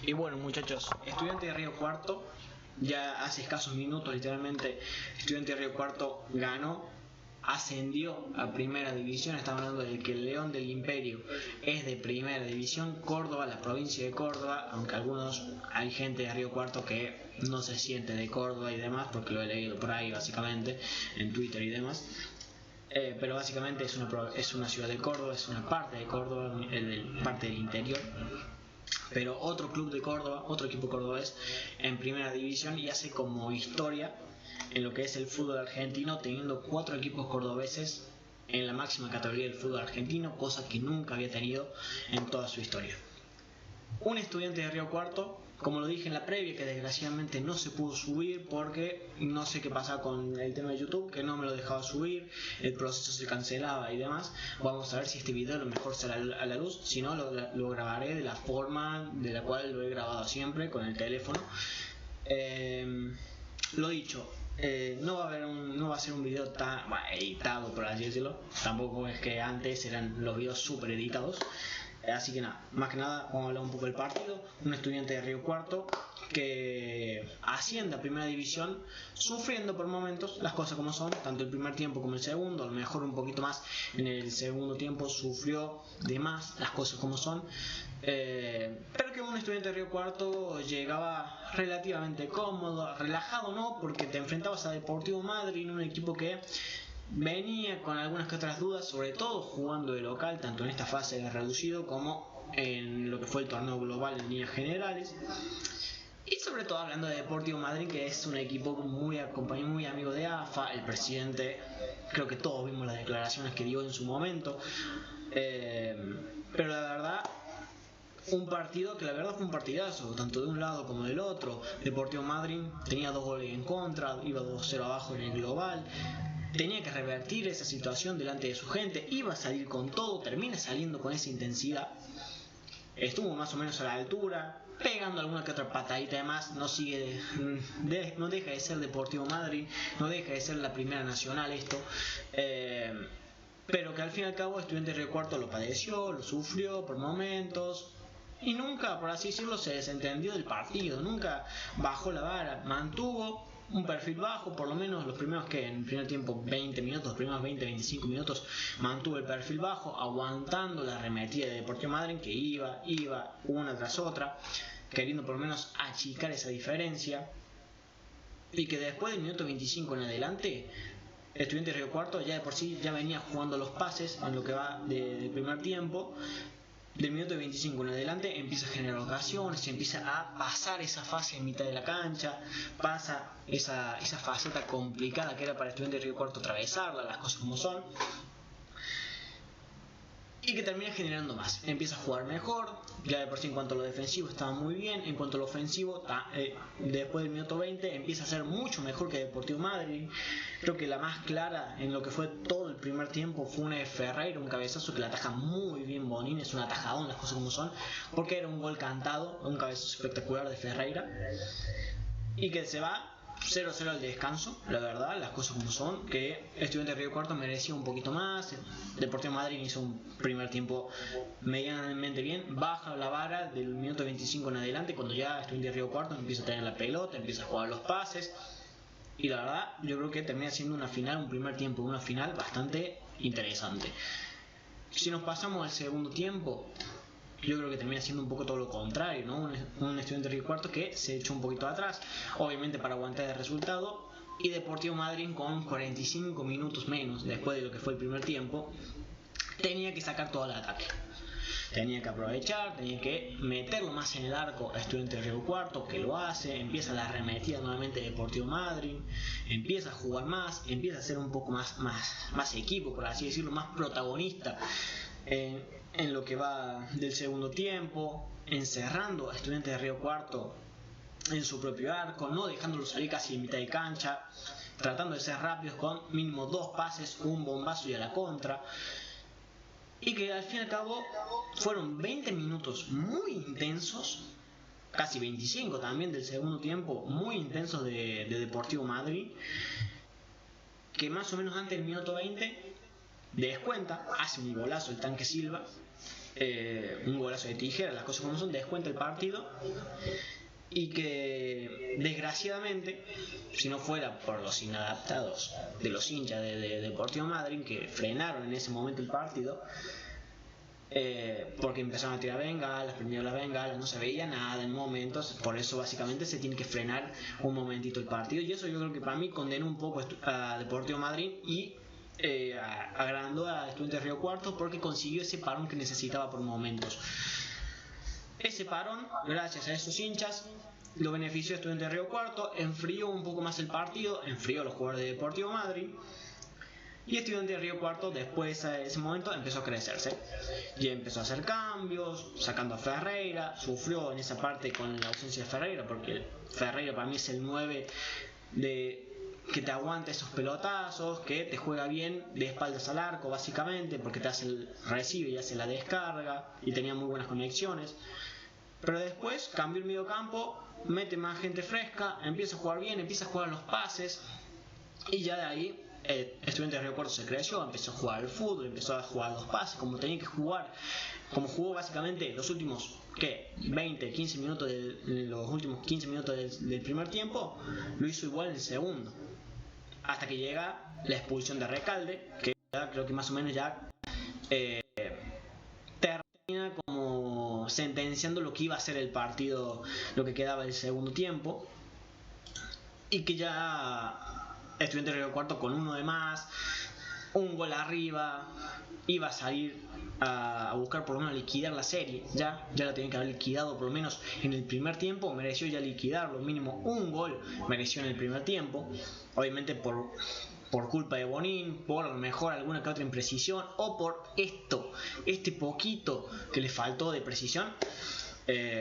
Y bueno, muchachos, Estudiantes de Río Cuarto, ya hace escasos minutos literalmente, Estudiantes de Río Cuarto ganó, ascendió a primera división. Estamos hablando de que el León del Imperio es de primera división. Córdoba, la provincia de Córdoba, aunque hay gente de Río Cuarto que no se siente de Córdoba y demás, porque lo he leído por ahí básicamente en Twitter y demás. Pero básicamente es una ciudad de Córdoba, es una parte de Córdoba, parte del interior. Pero otro club de Córdoba, otro equipo cordobés en primera división, y hace como historia en lo que es el fútbol argentino, teniendo 4 equipos cordobeses en la máxima categoría del fútbol argentino, cosa que nunca había tenido en toda su historia. Un Estudiante de Río Cuarto, como lo dije en la previa, que desgraciadamente no se pudo subir porque no sé qué pasaba con el tema de YouTube, que no me lo dejaba subir, el proceso se cancelaba y demás. Vamos a ver si este video a lo mejor sale a la luz, si no lo grabaré de la forma de la cual lo he grabado siempre, con el teléfono. Lo dicho, no va a ser un video tan editado, por así decirlo. Tampoco es que antes eran los videos super editados. Así que nada, más que nada vamos a hablar un poco del partido. Un Estudiante de Río Cuarto que asciende a primera división, sufriendo por momentos las cosas como son, tanto el primer tiempo como el segundo. A lo mejor un poquito más en el segundo tiempo sufrió de más las cosas como son, pero que un Estudiante de Río Cuarto llegaba relativamente cómodo, relajado no, porque te enfrentabas a Deportivo Madryn, un equipo que venía con algunas que otras dudas, sobre todo jugando de local, tanto en esta fase de reducido como en lo que fue el torneo global en líneas generales. Y sobre todo hablando de Deportivo Madryn, que es un equipo muy amigo de AFA. El presidente, creo que todos vimos las declaraciones que dio en su momento, pero la verdad, un partido que la verdad fue un partidazo, tanto de un lado como del otro. Deportivo Madryn tenía 2 goles en contra, iba 2-0 abajo en el global, tenía que revertir esa situación delante de su gente, iba a salir con todo, termina saliendo con esa intensidad. Estuvo más o menos a la altura, pegando alguna que otra patadita de más. No deja de ser Deportivo Madryn, no deja de ser la primera nacional esto, pero que al fin y al cabo Estudiantes de Río Cuarto lo padeció, lo sufrió por momentos, y nunca, por así decirlo, se desentendió del partido, nunca bajó la vara, mantuvo un perfil bajo, por lo menos los primeros en el primer tiempo 20 minutos, los primeros 20-25 minutos mantuvo el perfil bajo, aguantando la arremetida de Deportivo Madryn, que iba una tras otra, queriendo por lo menos achicar esa diferencia, y que después del minuto 25 en adelante, Estudiantes de Río Cuarto ya de por sí ya venía jugando los pases en lo que va del primer tiempo. Del minuto 25 en adelante empieza a generar ocasiones, empieza a pasar esa fase en mitad de la cancha, pasa esa faceta complicada que era para Estudiantes de Río Cuarto atravesarla, las cosas como son, y que termina generando más. Empieza a jugar mejor, ya de por sí en cuanto a lo defensivo estaba muy bien, en cuanto a lo ofensivo después del minuto 20 empieza a ser mucho mejor que Deportivo Madryn. Creo que la más clara en lo que fue todo el primer tiempo fue una de Ferreira, un cabezazo que la ataja muy bien Bonín, es un atajadón, las cosas como son, porque era un gol cantado, un cabezazo espectacular de Ferreira, y que se va 0-0 al descanso. La verdad, las cosas como son, que Estudiantes de Río Cuarto merecía un poquito más. Deportivo Madryn hizo un primer tiempo medianamente bien, baja la vara del minuto 25 en adelante, cuando ya Estudiantes de Río Cuarto empieza a tener la pelota, empieza a jugar los pases, y la verdad yo creo que termina siendo un primer tiempo de una final bastante interesante. Si nos pasamos al segundo tiempo, yo creo que termina siendo un poco todo lo contrario, ¿no? Un Estudiante de Río Cuarto que se echó un poquito atrás, obviamente para aguantar el resultado, y Deportivo Madryn con 45 minutos menos después de lo que fue el primer tiempo tenía que sacar todo el ataque, tenía que aprovechar, tenía que meterlo más en el arco a Estudiantes de Río Cuarto, que lo hace, empieza la arremetida nuevamente de Deportivo Madryn, empieza a jugar más, empieza a ser un poco más equipo, por así decirlo, más protagonista en lo que va del segundo tiempo, encerrando a Estudiantes de Río Cuarto en su propio arco, no dejándolo salir casi en mitad de cancha, tratando de ser rápidos con mínimo 2 pases, un bombazo y a la contra. Y que al fin y al cabo fueron 20 minutos muy intensos, casi 25 también del segundo tiempo, muy intensos de Deportivo Madryn, que más o menos antes del minuto 20 descuenta, hace un golazo el Tanque Silva, un golazo de tijera, las cosas como son, descuenta el partido. Y que desgraciadamente, si no fuera por los inadaptados de los hinchas de Deportivo Madryn, que frenaron en ese momento el partido, porque empezaron a tirar bengalas, prendieron las bengalas, no se veía nada en momentos, por eso básicamente se tiene que frenar un momentito el partido, y eso yo creo que para mí condenó un poco a Deportivo Madryn y agrandó a Estudiantes de Río Cuarto, porque consiguió ese parón que necesitaba por momentos. Ese parón, gracias a esos hinchas, lo benefició a Estudiantes de Río Cuarto, enfrió un poco más el partido, enfrió a los jugadores de Deportivo Madryn, y Estudiantes de Río Cuarto después de ese momento empezó a crecerse, y empezó a hacer cambios, sacando a Ferreira, sufrió en esa parte con la ausencia de Ferreira, porque Ferreira para mí es el 9 que te aguanta esos pelotazos, que te juega bien de espaldas al arco básicamente, porque te hace el recibe y hace la descarga, y tenía muy buenas conexiones. Pero después cambió el medio campo, mete más gente fresca, empieza a jugar bien, empieza a jugar los pases, y ya de ahí Estudiantes de Río Cuarto se creció, empezó a jugar al fútbol, empezó a jugar los pases como tenía que jugar, como jugó básicamente los últimos 20, 15 minutos los últimos 15 minutos del primer tiempo, lo hizo igual en el segundo, hasta que llega la expulsión de Recalde, que ya creo que más o menos ya termina como sentenciando lo que iba a ser el partido, lo que quedaba del segundo tiempo, y que ya Estudiantes de Río Cuarto con uno de más, un gol arriba, iba a salir a buscar por lo menos liquidar la serie. Ya la tenía que haber liquidado por lo menos en el primer tiempo, mereció ya liquidarlo, mínimo un gol mereció en el primer tiempo, obviamente por culpa de Bonín, por a lo mejor alguna que otra imprecisión, o por este poquito que le faltó de precisión.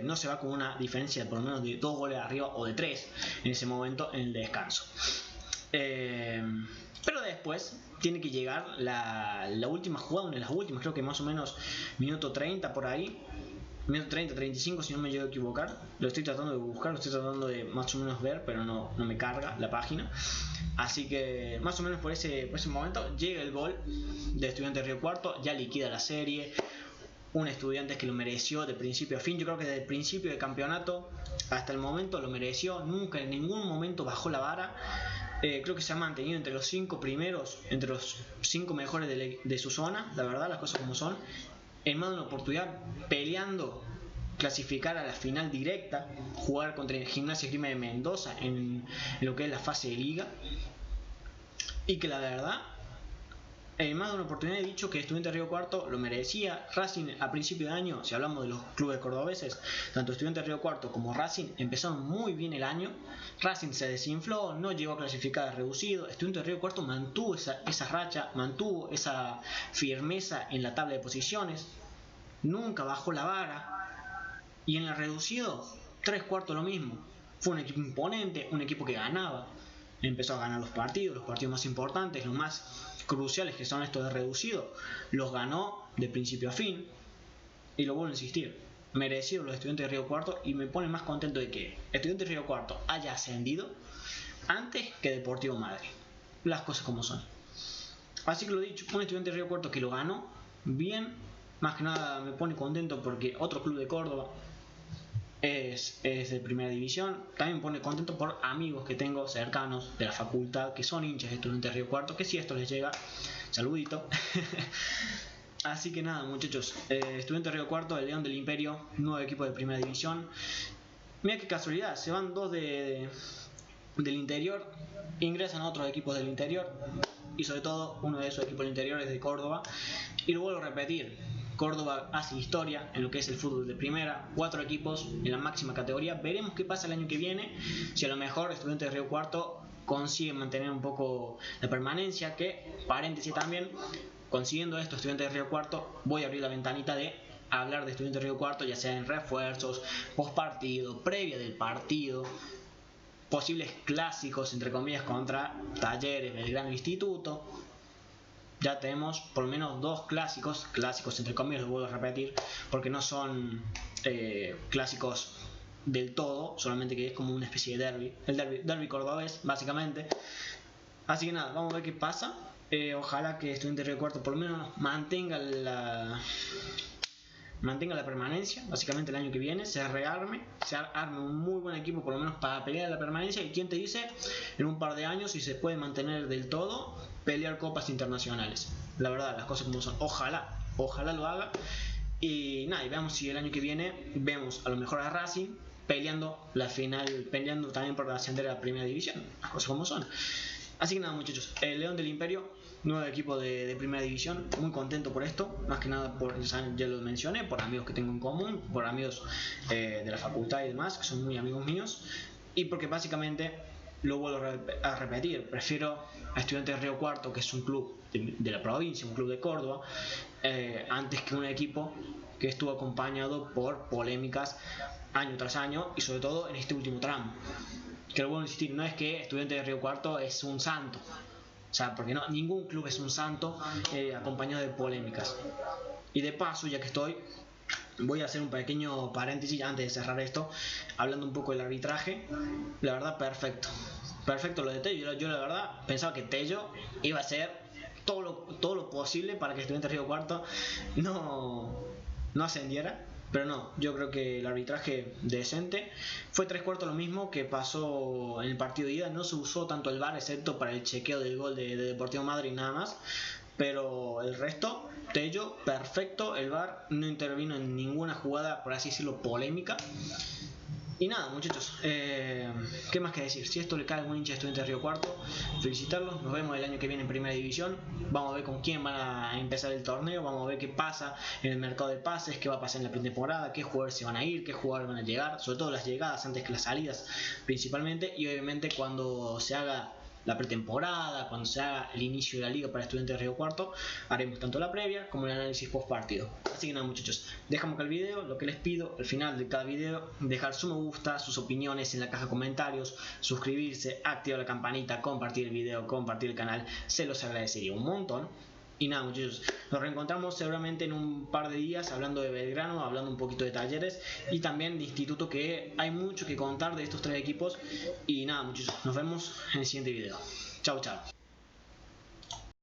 No se va con una diferencia de por lo menos de 2 goles arriba o de 3 en ese momento en el descanso. Pero después tiene que llegar la última jugada, una de las últimas, creo que más o menos minuto 30 por ahí, minuto 30, 35 si no me llego a equivocar. Lo estoy tratando de buscar, lo estoy tratando de más o menos ver, pero no me carga la página. Así que más o menos por ese momento llega el gol de Estudiantes de Río Cuarto, ya liquida la serie. Un Estudiantes que lo mereció de principio a fin. Yo creo que desde el principio del campeonato hasta el momento lo mereció, nunca en ningún momento bajó la vara. Creo que se ha mantenido entre los 5 primeros, entre los 5 mejores de su zona, la verdad, las cosas como son. En más de una oportunidad peleando clasificar a la final directa, jugar contra el Gimnasia Esgrima de Mendoza en lo que es la fase de liga, y que la verdad, en más de una oportunidad he dicho que Estudiantes de Río Cuarto lo merecía. Racing a principio de año, si hablamos de los clubes cordobeses, tanto Estudiantes de Río Cuarto como Racing empezaron muy bien el año. Racing se desinfló, no llegó a clasificar reducido. Estudiantes de Río Cuarto mantuvo esa racha, mantuvo esa firmeza en la tabla de posiciones, nunca bajó la vara. Y en el reducido, 3/4 lo mismo. Fue un equipo imponente, un equipo que ganaba, empezó a ganar los partidos más importantes, los más cruciales, que son estos de reducido, los ganó de principio a fin. Y lo vuelvo a insistir, merecido los Estudiantes de Río Cuarto, y me pone más contento de que Estudiantes de Río Cuarto haya ascendido antes que Deportivo Madryn, las cosas como son. Así que lo dicho, un Estudiante de Río Cuarto que lo ganó bien, más que nada me pone contento porque otro club de Córdoba es de primera división. También me pone contento por amigos que tengo cercanos de la facultad que son hinchas de Estudiantes de Río Cuarto, que si esto les llega, saludito. Así que nada, muchachos, Estudiantes de Río Cuarto, el León del Imperio, nuevo equipo de primera división. Mira qué casualidad, se van 2 del interior, ingresan a otros equipos del interior, y sobre todo uno de esos equipos del interior es de Córdoba. Y lo vuelvo a repetir, Córdoba hace historia en lo que es el fútbol de primera, 4 equipos en la máxima categoría. Veremos qué pasa el año que viene, si a lo mejor Estudiantes de Río Cuarto consigue mantener un poco la permanencia, que, paréntesis también, consiguiendo esto Estudiantes de Río Cuarto, voy a abrir la ventanita de hablar de Estudiantes de Río Cuarto, ya sea en refuerzos, post partido, previa del partido, posibles clásicos entre comillas contra Talleres, Belgrano, Instituto. Ya tenemos por lo menos 2 clásicos entre comillas, lo vuelvo a repetir, porque no son clásicos del todo, solamente que es como una especie de derby, el derby cordobés básicamente. Así que nada, vamos a ver qué pasa. Ojalá que Estudiantes de Río Cuarto por lo menos mantenga mantenga la permanencia, básicamente el año que viene, se arme un muy buen equipo, por lo menos para pelear la permanencia. Y quién te dice, en un par de años, si se puede mantener del todo, pelear copas internacionales. La verdad, las cosas como son. Ojalá lo haga. Y nada, y veamos si el año que viene vemos a lo mejor a Racing peleando la final, peleando también por ascender a la primera división, las cosas como son. Así que nada, muchachos, el León del Imperio, nuevo equipo de primera división, muy contento por esto, más que nada por, ya lo mencioné, por amigos que tengo en común, por amigos de la facultad y demás, que son muy amigos míos, y porque básicamente, lo vuelvo a repetir, prefiero a Estudiantes de Río Cuarto, que es un club de la provincia, un club de Córdoba, antes que un equipo que estuvo acompañado por polémicas año tras año, y sobre todo en este último tramo. Que lo vuelvo a insistir, no es que Estudiantes de Río Cuarto es un santo, o sea, porque no, ningún club es un santo acompañado de polémicas. Y de paso, ya que estoy, voy a hacer un pequeño paréntesis antes de cerrar esto, hablando un poco del arbitraje. La verdad, perfecto lo de Tello. Yo la verdad pensaba que Tello iba a hacer todo lo posible para que Estudiantes de Río Cuarto no ascendiera. Pero no, yo creo que el arbitraje decente. Fue 3/4 lo mismo que pasó en el partido de ida. No se usó tanto el VAR, excepto para el chequeo del gol de Deportivo Madrid, nada más. Pero el resto, Tello, perfecto. El VAR no intervino en ninguna jugada, por así decirlo, polémica. Y nada, muchachos, ¿qué más que decir? Si esto le cae a algún hincha de Estudiantes de Río Cuarto, felicitarlos. Nos vemos el año que viene en primera división. Vamos a ver con quién van a empezar el torneo. Vamos a ver qué pasa en el mercado de pases, qué va a pasar en la pretemporada, qué jugadores se van a ir, qué jugadores van a llegar, sobre todo las llegadas antes que las salidas principalmente. Y obviamente cuando se haga la pretemporada, cuando se haga el inicio de la liga para Estudiantes de Río Cuarto, haremos tanto la previa como el análisis post partido. Así que nada, muchachos, dejamos acá el video. Lo que les pido al final de cada video, dejar su me gusta, sus opiniones en la caja de comentarios, suscribirse, activar la campanita, compartir el video, compartir el canal, se los agradecería un montón. Y nada, muchachos, nos reencontramos seguramente en un par de días hablando de Belgrano, hablando un poquito de Talleres y también de Instituto, que hay mucho que contar de estos tres equipos. Y nada, muchachos, nos vemos en el siguiente video. Chao, chao.